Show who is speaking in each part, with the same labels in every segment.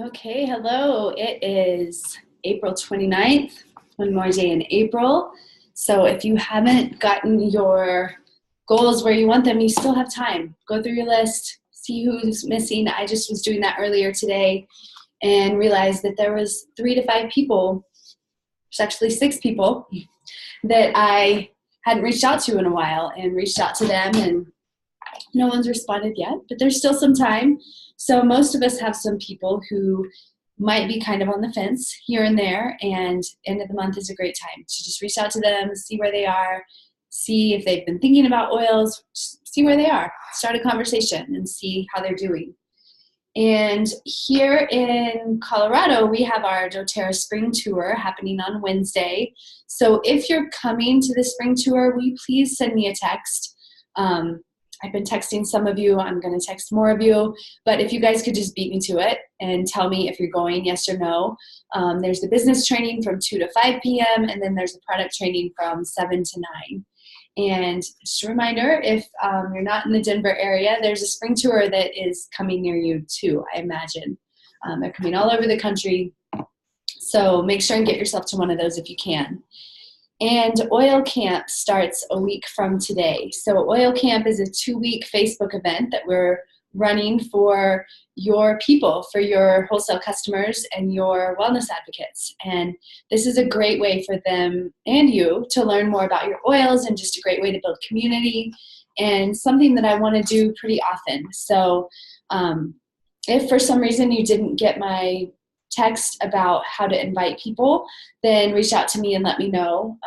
Speaker 1: Okay, hello. It is April 29th, one more day in April. So if you haven't gotten your goals where you want them, you still have time. Go through your list, see who's missing. I just was doing that earlier today and realized that there was 3 to 5 people, there's actually 6 people that I hadn't reached out to in a while, and reached out to them and no one's responded yet, but there's still some time. So most of us have some people who might be kind of on the fence here and there, and end of the month is a great time to just reach out to them, see where they are, see if they've been thinking about oils, see where they are, start a conversation and see how they're doing. And here in Colorado, we have our doTERRA Spring Tour happening on Wednesday. So if you're coming to the spring tour, will you please send me a text? I've been texting some of you. I'm going to text more of you. But if you guys could just beat me to it and tell me if you're going, yes or no. There's the business training from 2 to 5 p.m. and then there's the product training from 7 to 9. And just a reminder, if you're not in the Denver area, there's a spring tour that is coming near you too, I imagine. They're coming all over the country. So make sure and get yourself to one of those if you can. And Oil Camp starts a week from today. So Oil Camp is a 2-week Facebook event that we're running for your people, for your wholesale customers and your wellness advocates. And this is a great way for them and you to learn more about your oils, and just a great way to build community, and something that I want to do pretty often. So if for some reason you didn't get my text about how to invite people, then reach out to me and let me know.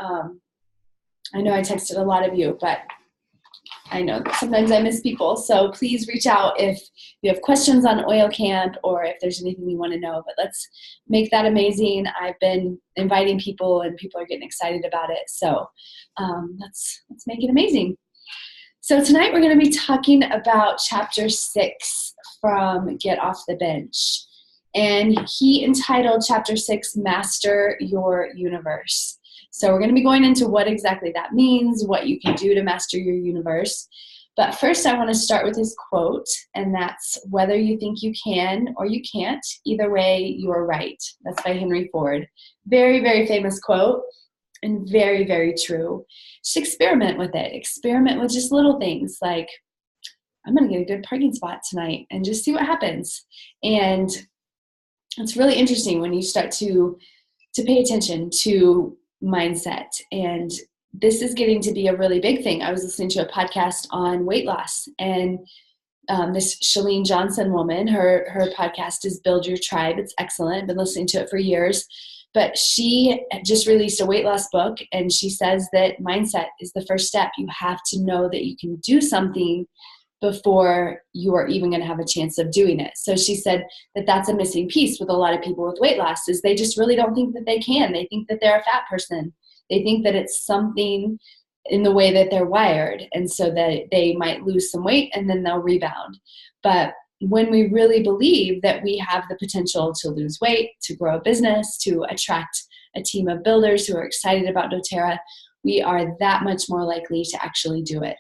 Speaker 1: I know I texted a lot of you, but I know that sometimes I miss people. So please reach out if you have questions on Oil Camp or if there's anything you want to know. But let's make that amazing. I've been inviting people and people are getting excited about it. So let's make it amazing. So tonight we're going to be talking about chapter 6 from Get Off the Bench. And he entitled chapter 6, Master Your Universe. So we're going to be going into what exactly that means, what you can do to master your universe. But first I want to start with his quote, and that's, "Whether you think you can or you can't, either way, you're right." That's by Henry Ford. Very, very famous quote, and very, very true. Just experiment with it. Experiment with just little things like, I'm going to get a good parking spot tonight, and just see what happens. And it's really interesting when you start to pay attention to mindset. And this is getting to be a really big thing. I was listening to a podcast on weight loss, and this Chalene Johnson woman, her podcast is Build Your Tribe. It's excellent. I've been listening to it for years. But she just released a weight loss book, and she says that mindset is the first step. You have to know that you can do something before you are even going to have a chance of doing it. So she said that that's a missing piece with a lot of people with weight loss, is they just really don't think that they can. They think that they're a fat person. They think that it's something in the way that they're wired, and so that they might lose some weight and then they'll rebound. But when we really believe that we have the potential to lose weight, to grow a business, to attract a team of builders who are excited about doTERRA, we are that much more likely to actually do it.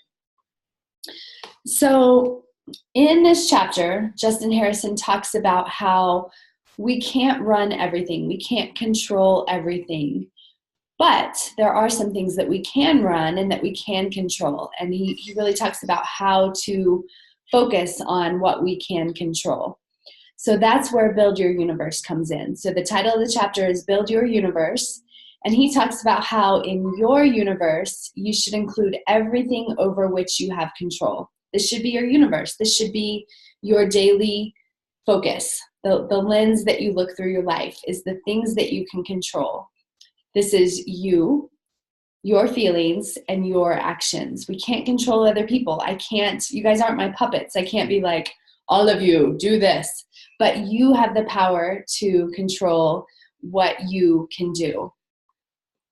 Speaker 1: So in this chapter, Justin Harrison talks about how we can't run everything. We can't control everything. But there are some things that we can run and that we can control. And he really talks about how to focus on what we can control. So that's where Build Your Universe comes in. So the title of the chapter is Build Your Universe. And he talks about how in your universe, you should include everything over which you have control. This should be your universe. This should be your daily focus. The lens that you look through your life is the things that you can control. This is you, your feelings, and your actions. We can't control other people. You guys aren't my puppets. I can't be like, all of you, do this. But you have the power to control what you can do.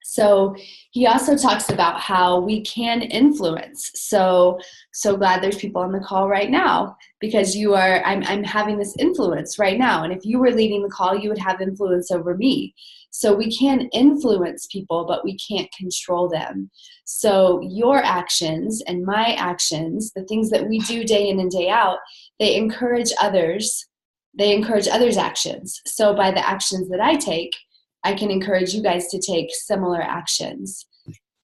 Speaker 1: So he also talks about how we can influence. So glad there's people on the call right now, because I'm having this influence right now. And if you were leading the call, you would have influence over me. So we can influence people, but we can't control them. So your actions and my actions, the things that we do day in and day out, they encourage others they encourage others' actions. So by the actions that I take, I can encourage you guys to take similar actions.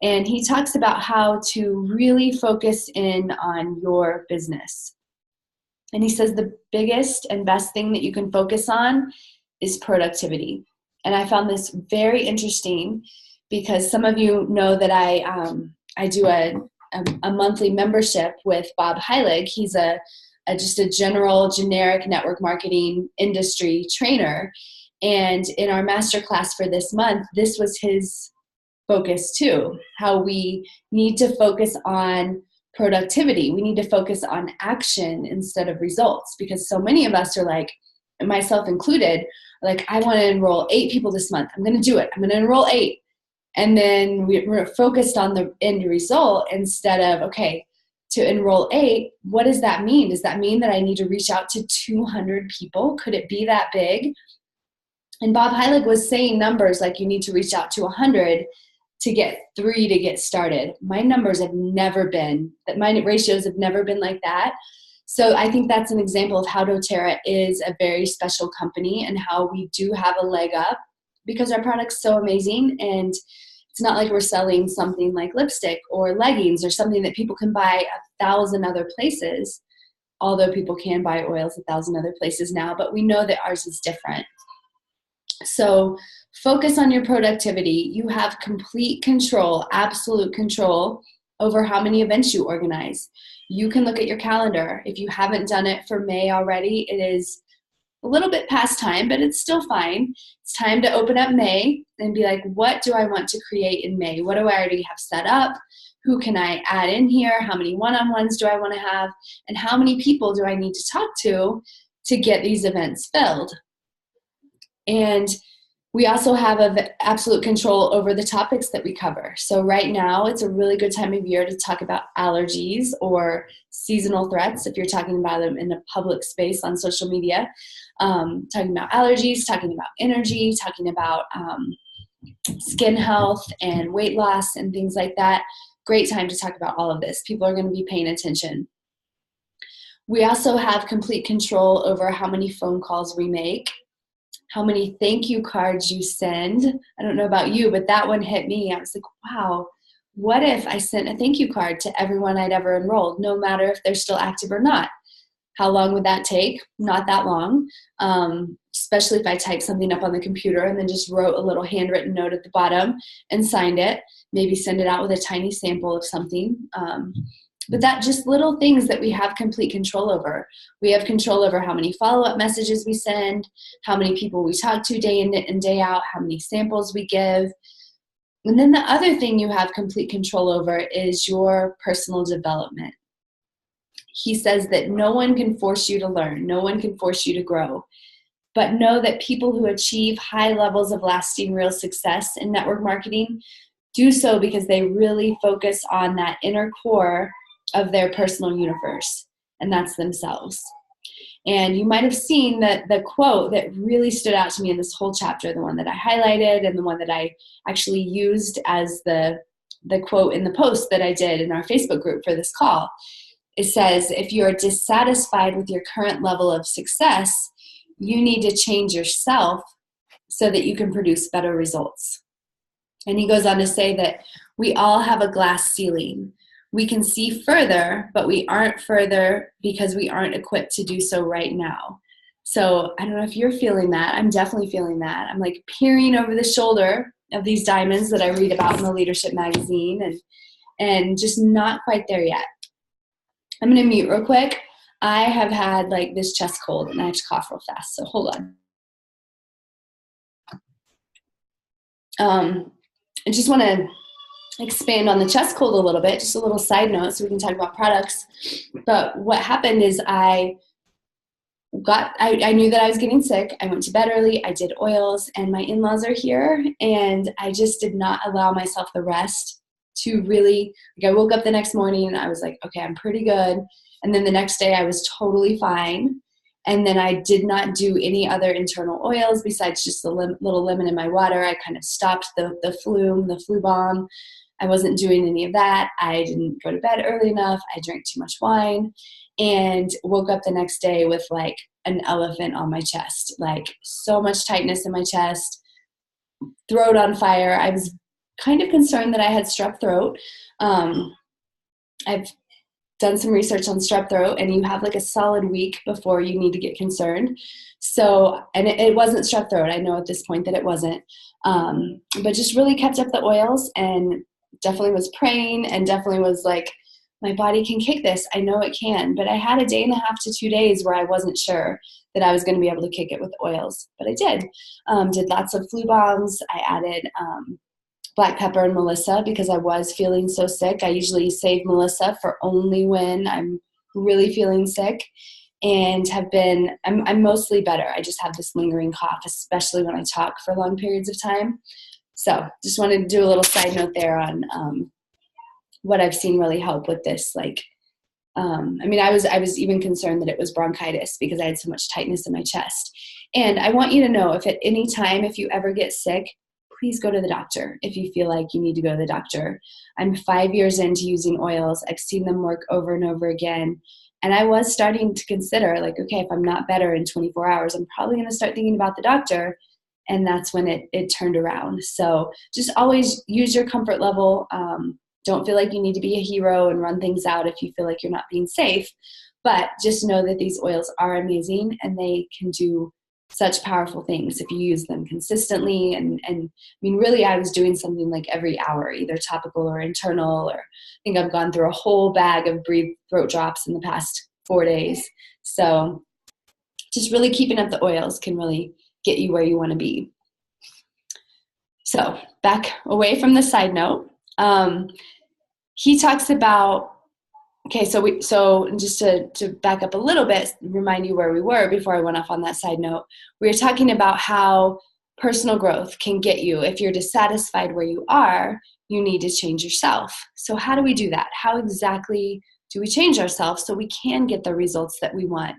Speaker 1: And he talks about how to really focus in on your business. And he says the biggest and best thing that you can focus on is productivity. And I found this very interesting because some of you know that I do a monthly membership with Bob Heilig. He's just a general generic network marketing industry trainer. And in our masterclass for this month, this was his focus too, how we need to focus on productivity. We need to focus on action instead of results, because so many of us are like, and myself included, like, I want to enroll 8 people this month. I'm going to do it. I'm going to enroll 8. And then we're focused on the end result instead of, okay, to enroll 8, what does that mean? Does that mean that I need to reach out to 200 people? Could it be that big? And Bob Heilig was saying numbers like you need to reach out to 100 to get 3 to get started. My numbers have never been, my ratios have never been like that. So I think that's an example of how doTERRA is a very special company and how we do have a leg up because our product's so amazing. And it's not like we're selling something like lipstick or leggings or something that people can buy 1,000 other places, although people can buy oils 1,000 other places now, but we know that ours is different. So focus on your productivity. You have complete control, absolute control over how many events you organize. You can look at your calendar. If you haven't done it for May already, it is a little bit past time, but it's still fine. It's time to open up May and be like, what do I want to create in May? What do I already have set up? Who can I add in here? How many one-on-ones do I want to have? And how many people do I need to talk to get these events filled? And we also have absolute control over the topics that we cover. So right now, it's a really good time of year to talk about allergies or seasonal threats, if you're talking about them in a public space on social media. Talking about allergies, talking about energy, talking about skin health and weight loss and things like that. Great time to talk about all of this. People are going to be paying attention. We also have complete control over how many phone calls we make, how many thank you cards you send. I don't know about you, but that one hit me. I was like, wow, what if I sent a thank you card to everyone I'd ever enrolled, no matter if they're still active or not? How long would that take? Not that long, especially if I typed something up on the computer and then just wrote a little handwritten note at the bottom and signed it, maybe send it out with a tiny sample of something. But that just little things that we have complete control over. We have control over how many follow-up messages we send, how many people we talk to day in and day out, how many samples we give. And then the other thing you have complete control over is your personal development. He says that no one can force you to learn. No one can force you to grow. But know that people who achieve high levels of lasting real success in network marketing do so because they really focus on that inner core of their personal universe, and that's themselves. And you might have seen that the quote that really stood out to me in this whole chapter, the one that I highlighted and the one that I actually used as the quote in the post that I did in our Facebook group for this call. It says, if you're dissatisfied with your current level of success, you need to change yourself so that you can produce better results. And he goes on to say that we all have a glass ceiling. We can see further, but we aren't further because we aren't equipped to do so right now. So I don't know if you're feeling that. I'm definitely feeling that. I'm like peering over the shoulder of these diamonds that I read about in the Leadership magazine and just not quite there yet. I'm going to mute real quick. I have had like this chest cold and I have to cough real fast. So hold on. I just want to expand on the chest cold a little bit, just a little side note so we can talk about products. But what happened is I knew that I was getting sick. I went to bed early. I did oils and my in-laws are here and I just did not allow myself the rest to really, like I woke up the next morning and I was like, okay, I'm pretty good. And then the next day I was totally fine. And then I did not do any other internal oils besides just a little lemon in my water. I kind of stopped the flu bomb. I wasn't doing any of that. I didn't go to bed early enough. I drank too much wine and woke up the next day with like an elephant on my chest, like so much tightness in my chest, throat on fire. I was kind of concerned that I had strep throat. I've done some research on strep throat, and you have like a solid week before you need to get concerned. So, and it wasn't strep throat. I know at this point that it wasn't, but just really kept up the oils, and definitely was praying, and definitely was like, my body can kick this. I know it can. But I had a day and a half to 2 days where I wasn't sure that I was going to be able to kick it with oils, but I did. Did lots of flu bombs. I added black pepper and Melissa because I was feeling so sick. I usually save Melissa for only when I'm really feeling sick, and I'm mostly better. I just have this lingering cough, especially when I talk for long periods of time. So just wanted to do a little side note there on what I've seen really help with this. Like, I was even concerned that it was bronchitis because I had so much tightness in my chest. And I want you to know, if at any time, if you ever get sick, please go to the doctor if you feel like you need to go to the doctor. I'm 5 years into using oils. I've seen them work over and over again. And I was starting to consider, like, okay, if I'm not better in 24 hours, I'm probably going to start thinking about the doctor. And that's when it turned around. So just always use your comfort level. Don't feel like you need to be a hero and run things out if you feel like you're not being safe. But just know that these oils are amazing, and they can do such powerful things if you use them consistently. And really, I was doing something like every hour, either topical or internal, or I think I've gone through a whole bag of Breathe throat drops in the past 4 days. So just really keeping up the oils can really get you where you want to be. So back away from the side note, he talks about, okay, so just to back up a little bit, remind you where we were before I went off on that side note. We were talking about how personal growth can get you. If you're dissatisfied where you are, you need to change yourself. So how do we do that? How exactly do we change ourselves so we can get the results that we want?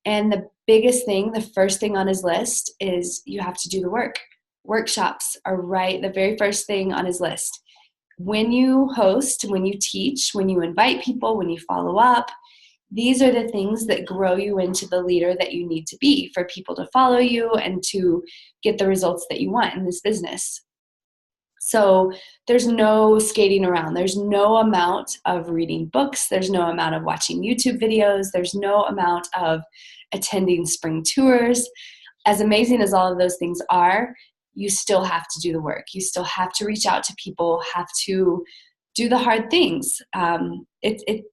Speaker 1: And the biggest thing, the first thing on his list is you have to do the work. Workshops are the very first thing on his list. When you host, when you teach, when you invite people, when you follow up, these are the things that grow you into the leader that you need to be for people to follow you and to get the results that you want in this business. So there's no skating around. There's no amount of reading books. There's no amount of watching YouTube videos. There's no amount of attending spring tours. As amazing as all of those things are, you still have to do the work. You still have to reach out to people, have to do the hard things. It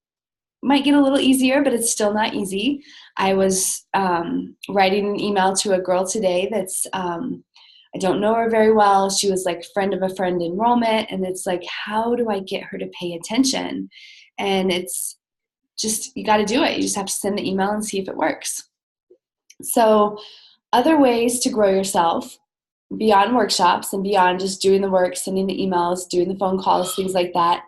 Speaker 1: might get a little easier, but it's still not easy. I was writing an email to a girl today that's, I don't know her very well. She was like friend of a friend enrollment. And it's like, how do I get her to pay attention? And it's just, you got to do it. You just have to send the email and see if it works. So other ways to grow yourself beyond workshops and beyond just doing the work, sending the emails, doing the phone calls, things like that.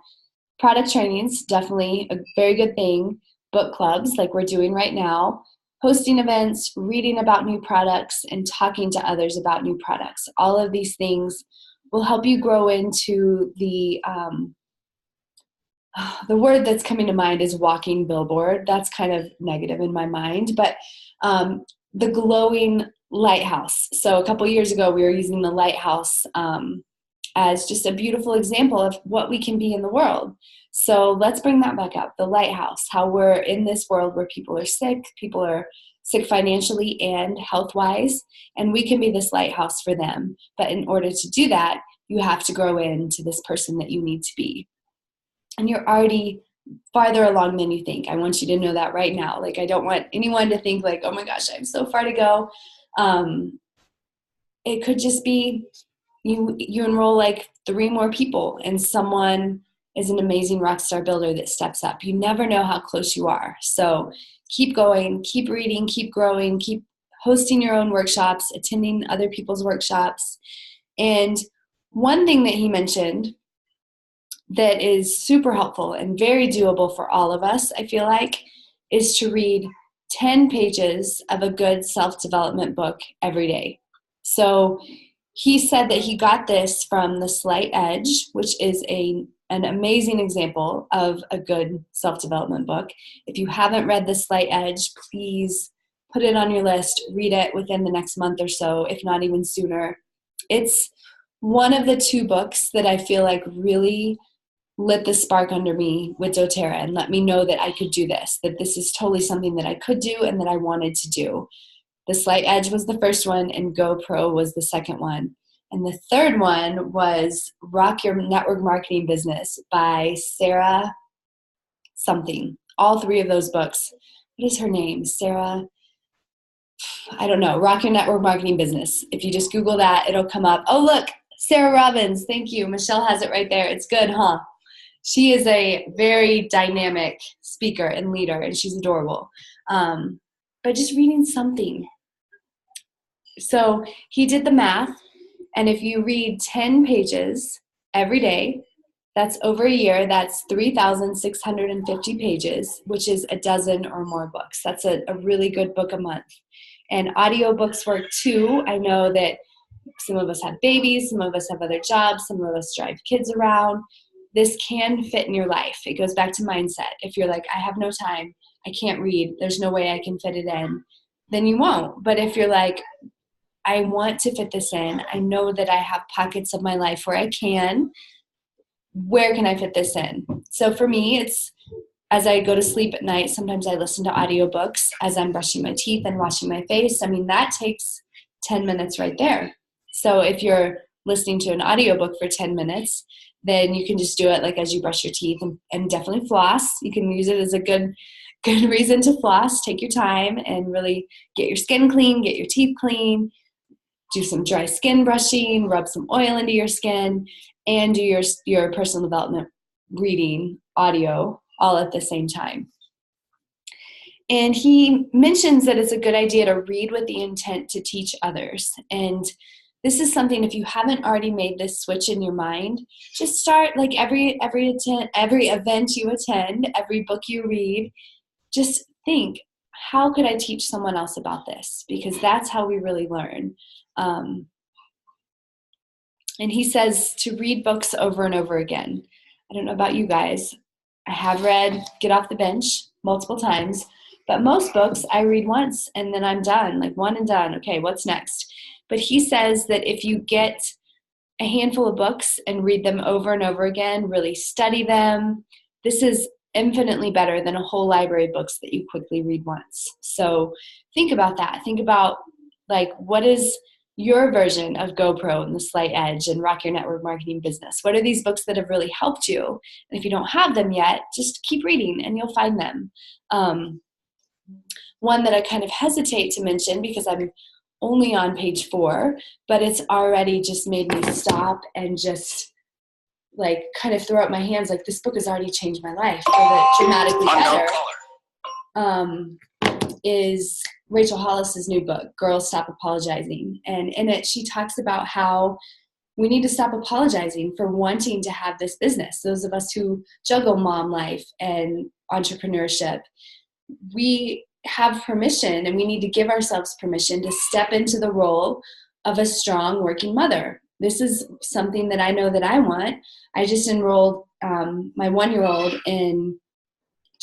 Speaker 1: Product trainings, definitely a very good thing. Book clubs like we're doing right now. Hosting events, reading about new products, and talking to others about new products. All of these things will help you grow into the word that's coming to mind is walking billboard. That's kind of negative in my mind, but the glowing lighthouse. So a couple years ago, we were using the lighthouse as just a beautiful example of what we can be in the world. So let's bring that back up, the lighthouse, how we're in this world where people are sick financially and health-wise, and we can be this lighthouse for them. But in order to do that, you have to grow into this person that you need to be. And you're already farther along than you think. I want you to know that right now. Like, I don't want anyone to think like, oh my gosh, I have so far to go. It could just be you enroll like 3 more people and someone is an amazing rock star builder that steps up. You never know how close you are. So keep going, keep reading, keep growing, keep hosting your own workshops, attending other people's workshops. And one thing that he mentioned that is super helpful and very doable for all of us, I feel like, is to read 10 pages of a good self-development book every day. So he said that he got this from The Slight Edge, which is an amazing example of a good self-development book. If you haven't read The Slight Edge, please put it on your list, read it within the next month or so, if not even sooner. It's one of the 2 books that I feel like really lit the spark under me with doTERRA and let me know that I could do this, that this is totally something that I could do and that I wanted to do. The Slight Edge was the first one, and GoPro was the second one. And the third one was Rock Your Network Marketing Business by Sarah something. All 3 of those books. What is her name? Sarah, I don't know. Rock Your Network Marketing Business. If you just Google that, it'll come up. Oh, look, Sarah Robbins. Thank you. Michelle has it right there. It's good, huh? She is a very dynamic speaker and leader, and she's adorable. But just reading something. So he did the math, and if you read 10 pages every day, that's over a year, that's 3,650 pages, which is a dozen or more books. That's a really good book a month. And audiobooks work too. I know that some of us have babies, some of us have other jobs, some of us drive kids around. This can fit in your life. It goes back to mindset. If you're like, I have no time, I can't read, there's no way I can fit it in, then you won't. But if you're like, I want to fit this in, I know that I have pockets of my life where I can, where can I fit this in? So for me, it's as I go to sleep at night, sometimes I listen to audiobooks as I'm brushing my teeth and washing my face. I mean, that takes 10 minutes right there. So if you're listening to an audiobook for 10 minutes, then you can just do it like as you brush your teeth and definitely floss. You can use it as a good reason to floss. Take your time and really get your skin clean, get your teeth clean, do some dry skin brushing, rub some oil into your skin, and do your personal development reading audio all at the same time. And he mentions that it's a good idea to read with the intent to teach others. And this is something, if you haven't already made this switch in your mind, just start like every event you attend, every book you read, just think, how could I teach someone else about this? Because that's how we really learn. And he says to read books over and over again. I don't know about you guys. I have read Get Off the Bench multiple times, but most books I read once and then I'm done, like one and done. Okay, what's next? But he says that if you get a handful of books and read them over and over again, really study them, this is infinitely better than a whole library of books that you quickly read once. So think about that. Think about like, what is your version of GoPro and The Slight Edge and Rock Your Network Marketing Business? What are these books that have really helped you? And if you don't have them yet, just keep reading and you'll find them. One that I kind of hesitate to mention because I'm only on page 4, but it's already just made me stop and just like kind of throw up my hands like this book has already changed my life for the dramatically better, is Rachel Hollis's new book, Girls Stop Apologizing. And in it, she talks about how we need to stop apologizing for wanting to have this business. Those of us who juggle mom life and entrepreneurship, we have permission and we need to give ourselves permission to step into the role of a strong working mother. This is something that I know that I want. I just enrolled my 1-year-old in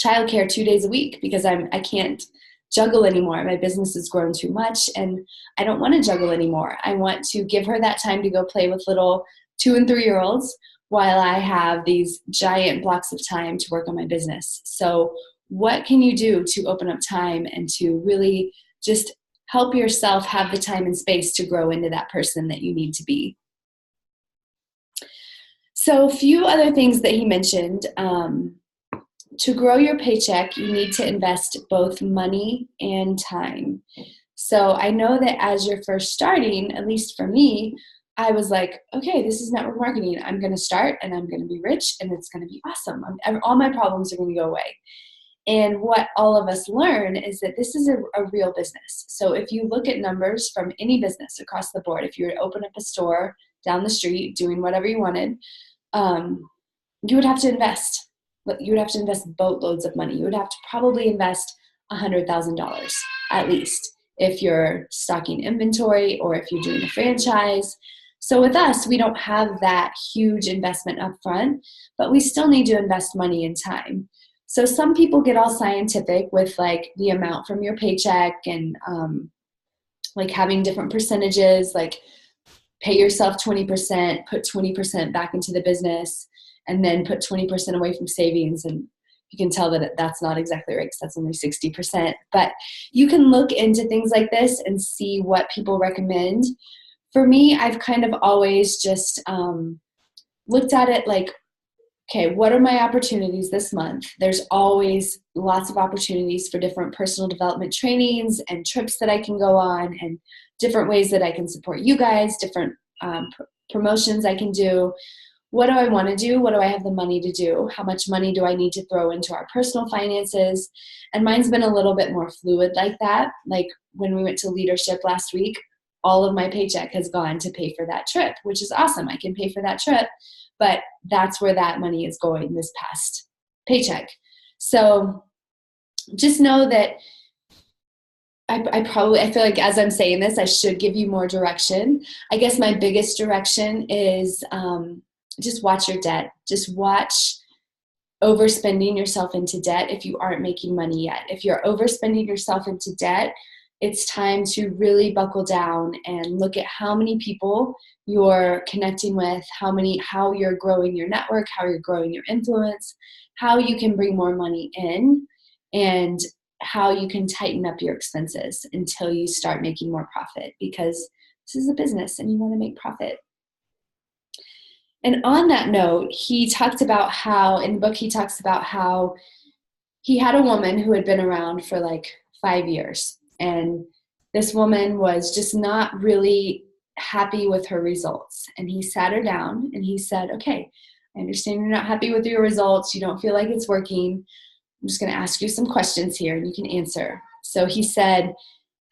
Speaker 1: childcare 2 days a week because I can't juggle anymore. My business has grown too much and I don't want to juggle anymore. I want to give her that time to go play with little 2 and 3-year-olds while I have these giant blocks of time to work on my business. So what can you do to open up time and to really just help yourself have the time and space to grow into that person that you need to be? So a few other things that he mentioned. To grow your paycheck, you need to invest both money and time. So I know that as you're first starting, at least for me, I was like, okay, this is network marketing. I'm going to start and I'm going to be rich and it's going to be awesome. All my problems are going to go away. And what all of us learn is that this is a real business. So if you look at numbers from any business across the board, if you were to open up a store down the street doing whatever you wanted, you would have to invest. You would have to invest boatloads of money. You would have to probably invest $100,000 at least if you're stocking inventory or if you're doing a franchise. So with us, we don't have that huge investment up front, but we still need to invest money and time. So some people get all scientific with like the amount from your paycheck and like having different percentages, like pay yourself 20%, put 20% back into the business, and then put 20% away from savings. And you can tell that that's not exactly right because that's only 60%. But you can look into things like this and see what people recommend. For me, I've kind of always just looked at it like, okay, what are my opportunities this month? There's always lots of opportunities for different personal development trainings and trips that I can go on and different ways that I can support you guys, different promotions I can do. What do I want to do? What do I have the money to do? How much money do I need to throw into our personal finances? And mine's been a little bit more fluid like that. Like when we went to leadership last week, all of my paycheck has gone to pay for that trip, which is awesome. I can pay for that trip. But that's where that money is going this past paycheck. So just know that I feel like as I'm saying this, I should give you more direction. I guess my biggest direction is just watch your debt. Just watch overspending yourself into debt if you aren't making money yet. If you're overspending yourself into debt, it's time to really buckle down and look at how many people you're connecting with, how you're growing your network, how you're growing your influence, how you can bring more money in, and how you can tighten up your expenses until you start making more profit, because this is a business and you want to make profit. And on that note, he talked about how, in the book, he talks about how he had a woman who had been around for like 5 years. And this woman was just not really happy with her results. And he sat her down and he said, okay, I understand you're not happy with your results. You don't feel like it's working. I'm just going to ask you some questions here and you can answer. So he said,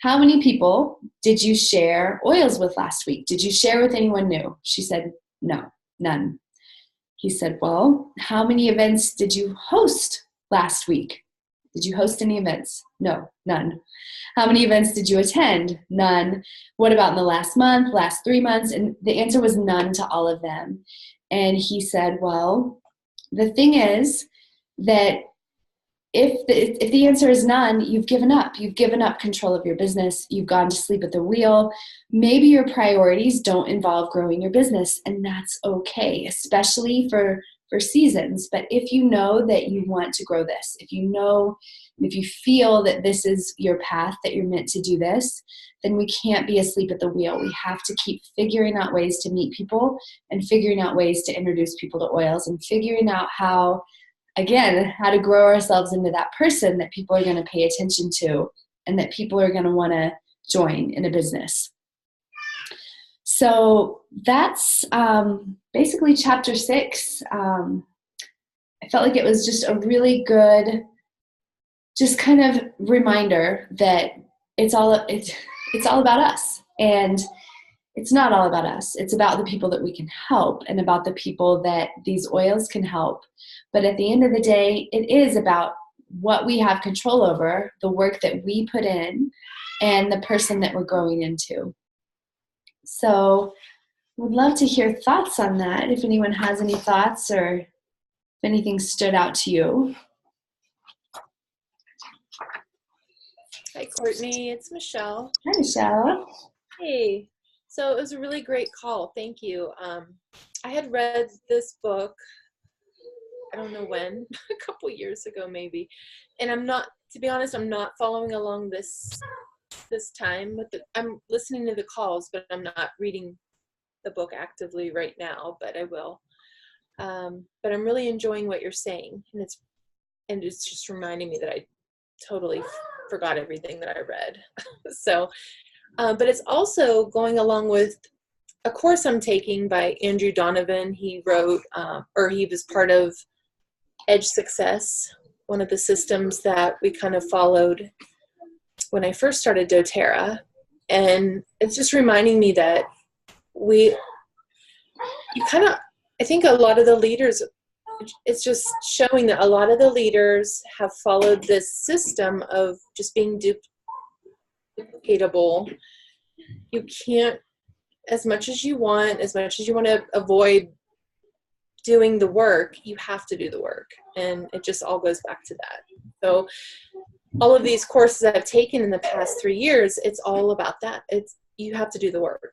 Speaker 1: how many people did you share oils with last week? Did you share with anyone new? She said, no, none. He said, well, how many events did you host last week? Did you host any events? No, none. How many events did you attend? None. What about in the last month, last 3 months? And the answer was none to all of them. And he said, well, the thing is that if the answer is none, you've given up. You've given up control of your business. You've gone to sleep at the wheel. Maybe your priorities don't involve growing your business, and that's okay, especially for seasons. But if you know that you want to grow this, if you feel that this is your path, that you're meant to do this, then we can't be asleep at the wheel. We have to keep figuring out ways to meet people and figuring out ways to introduce people to oils and figuring out how to grow ourselves into that person that people are going to pay attention to and that people are going to want to join in a business. So that's basically chapter 6. I felt like it was just a really good, just kind of reminder that it's all about us. And it's not all about us. It's about the people that we can help and about the people that these oils can help. But at the end of the day, it is about what we have control over, the work that we put in, and the person that we're growing into. So would love to hear thoughts on that, if anyone has any thoughts or if anything stood out to you.
Speaker 2: Hi, Courtney. It's Michelle.
Speaker 1: Hi, Michelle.
Speaker 2: Hey. So it was a really great call. Thank you. I had read this book, I don't know when, a couple years ago maybe. And to be honest, I'm not following along this time. I'm listening to the calls, but I'm not reading the book actively right now, but I will. But I'm really enjoying what you're saying. And it's just reminding me that I totally forgot everything that I read. So, but it's also going along with a course I'm taking by Andrew Donovan. He wrote, he was part of Edge Success, one of the systems that we kind of followed when I first started doTERRA. And it's just reminding me that I think a lot of the leaders, it's just showing that a lot of the leaders have followed this system of just being duplicatable. You can't, as much as you want to avoid doing the work, you have to do the work. And it just all goes back to that. So all of these courses I've taken in the past 3 years, it's all about that. You have to do the work.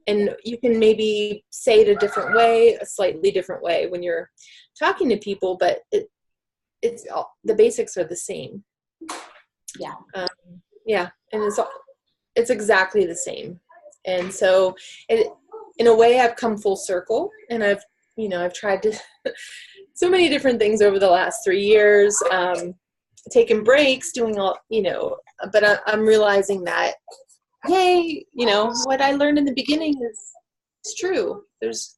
Speaker 2: And you can maybe say it a different way, a slightly different way when you're talking to people, but it's all, the basics are the same.
Speaker 1: Yeah.
Speaker 2: Yeah. And it's exactly the same. And so in a way I've come full circle, and I've tried to so many different things over the last 3 years, taking breaks, doing all, but I'm realizing that, hey, what I learned in the beginning is true. There's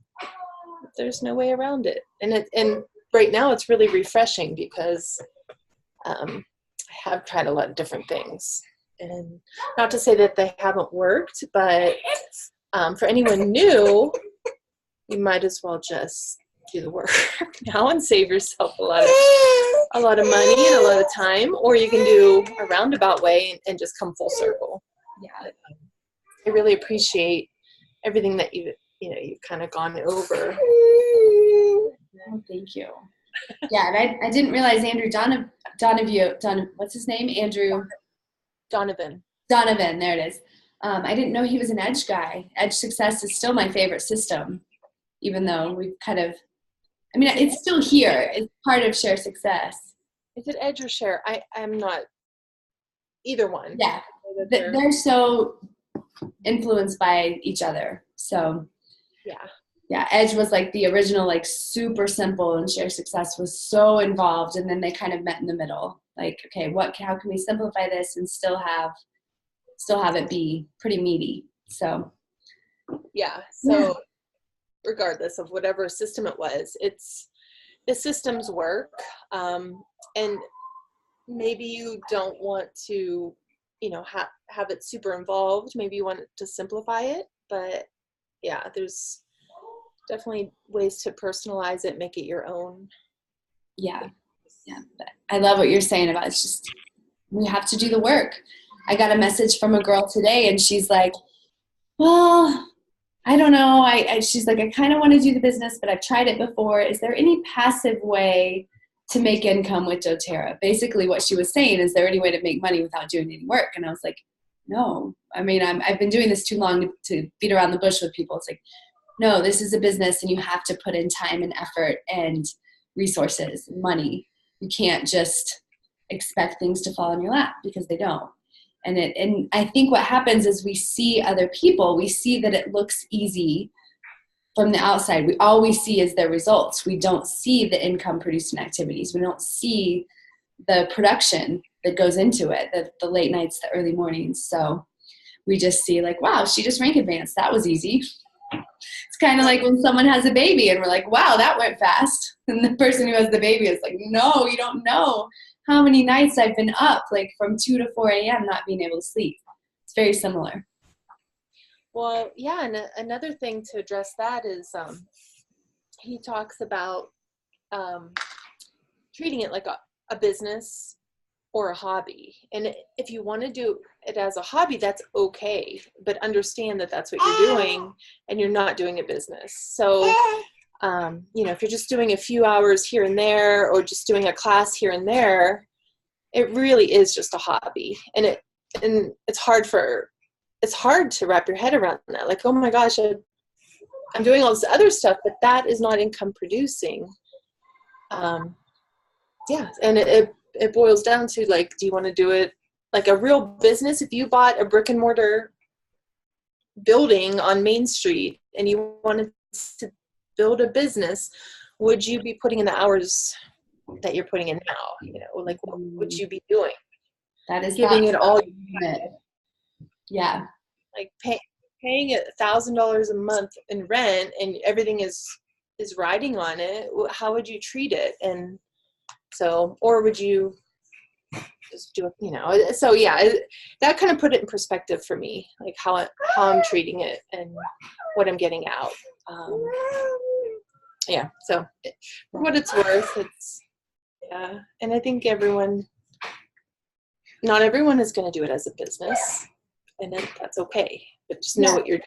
Speaker 2: no way around it. And right now it's really refreshing because I have tried a lot of different things, and not to say that they haven't worked, but for anyone new, you might as well just do the work now and save yourself a lot of money and a lot of time, or you can do a roundabout way and just come full circle. Yeah, I really appreciate everything that you've kind of gone over.
Speaker 1: Oh, thank you. Yeah, and I didn't realize Andrew Donovan, what's his name? Andrew
Speaker 2: Donovan,
Speaker 1: there it is. I didn't know he was an Edge guy. Edge Success is still my favorite system, even though we've kind of, it's still here. It's part of Share Success.
Speaker 2: Is it Edge or Share? I'm not either one.
Speaker 1: Yeah, they're so influenced by each other. So yeah, Edge was like the original, like super simple, and Share Success was so involved, and then they kind of met in the middle. Like, okay, how can we simplify this and still have it be pretty meaty? So
Speaker 2: regardless of whatever system it was, the systems work, and maybe you don't want to have it super involved. Maybe you want to simplify it, but yeah, there's definitely ways to personalize it, make it your own.
Speaker 1: Yeah. But I love what you're saying about it's just, we have to do the work. I got a message from a girl today, and she's like, well, I don't know. She's like, I kind of want to do the business, but I've tried it before. Is there any passive way to make income with doTERRA? Basically what she was saying, is there any way to make money without doing any work? And I was like, no. I've been doing this too long to beat around the bush with people. It's like, no, this is a business, and you have to put in time and effort and resources and money. You can't just expect things to fall in your lap, because they don't. And I think what happens is we see other people, we see that it looks easy from the outside. All we see is their results. We don't see the income producing activities. We don't see the production that goes into it, the late nights, the early mornings. So we just see like, wow, she just rank advanced. That was easy. It's kind of like when someone has a baby and we're like, wow, that went fast. And the person who has the baby is like, no, you don't know how many nights I've been up, like from 2 to 4 a.m. not being able to sleep. It's very similar.
Speaker 2: Well, yeah, and another thing to address that is he talks about treating it like a business or a hobby. And if you want to do it as a hobby, that's okay, but understand that that's what you're doing and you're not doing a business. So, if you're just doing a few hours here and there, or just doing a class here and there, it really is just a hobby. And it's hard to wrap your head around that. Like, oh my gosh, I'm doing all this other stuff, but that is not income producing. And it boils down to, like, do you want to do it like a real business? If you bought a brick and mortar building on Main Street and you wanted to build a business, would you be putting in the hours that you're putting in now? Like, what would you be doing?
Speaker 1: That is
Speaker 2: giving it all.
Speaker 1: Yeah.
Speaker 2: Like paying $1,000 a month in rent and everything is riding on it. How would you treat it? And so, or would you just do it, so yeah, that kind of put it in perspective for me, like how I'm treating it and what I'm getting out. So for what it's worth, and I think not everyone is going to do it as a business, and that's okay, but just know what you're doing.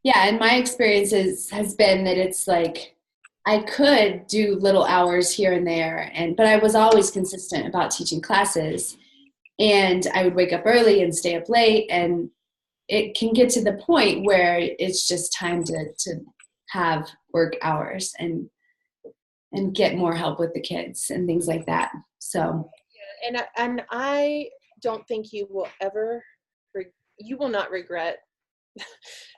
Speaker 1: Yeah, and my experience has been that it's like, I could do little hours here and there, but I was always consistent about teaching classes, and I would wake up early and stay up late, and it can get to the point where it's just time to have work hours and get more help with the kids and things like that. So,
Speaker 2: and I don't think you will ever, you will not regret.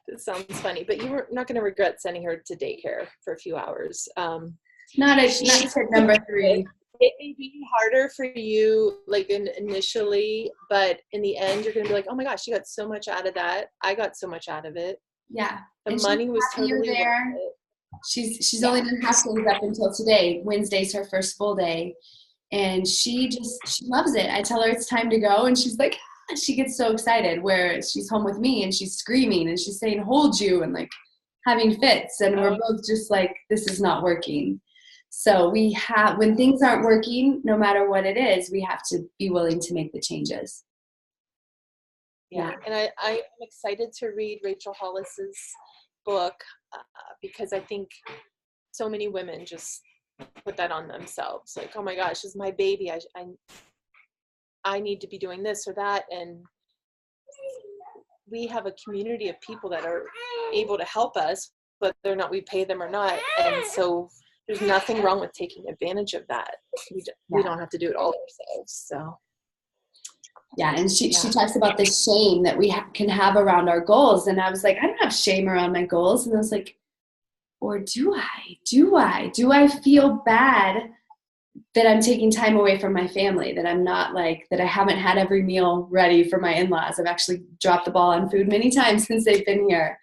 Speaker 2: It sounds funny, but you were not going to regret sending her to daycare for a few hours.
Speaker 1: Not number 3.
Speaker 2: It may be harder for you, like initially, but in the end, you're going to be like, oh my gosh, you got so much out of that. I got so much out of it.
Speaker 1: Yeah.
Speaker 2: The money was totally
Speaker 1: there.
Speaker 2: worth it.
Speaker 1: She's only done half days up until today. Wednesday's her first full day, and she loves it. I tell her it's time to go, and she's like, she gets so excited where she's home with me and she's screaming and she's saying, hold you, and like having fits, and we're both just like, this is not working. So when things aren't working, no matter what it is, we have to be willing to make the changes.
Speaker 2: Yeah. And I'm excited to read Rachel Hollis's book because I think so many women just put that on themselves. Like, oh my gosh, this is my baby. I need to be doing this or that. And we have a community of people that are able to help us, whether or not we pay them or not. And so there's nothing wrong with taking advantage of that. We don't have to do it all ourselves. So.
Speaker 1: Yeah, and she talks about the shame that we can have around our goals. And I was like, I don't have shame around my goals. And I was like, or do I? Do I feel bad that I'm taking time away from my family, that I'm not that I haven't had every meal ready for my in-laws? I've actually dropped the ball on food many times since they've been here.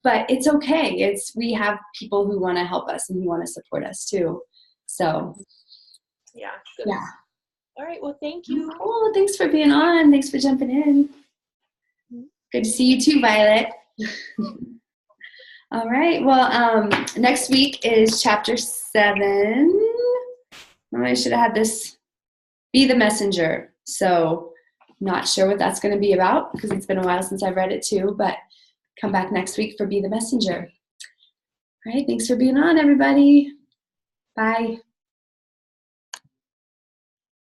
Speaker 1: But it's okay. We have people who want to help us and who want to support us too. So,
Speaker 2: yeah. All right. Well, thank you.
Speaker 1: Oh, thanks for being on. Thanks for jumping in. Good to see you too, Violet. All right. Well, next week is chapter 7. I should have had this, Be the Messenger. So not sure what that's going to be about because it's been a while since I've read it too, but come back next week for Be the Messenger. All right. Thanks for being on, everybody. Bye.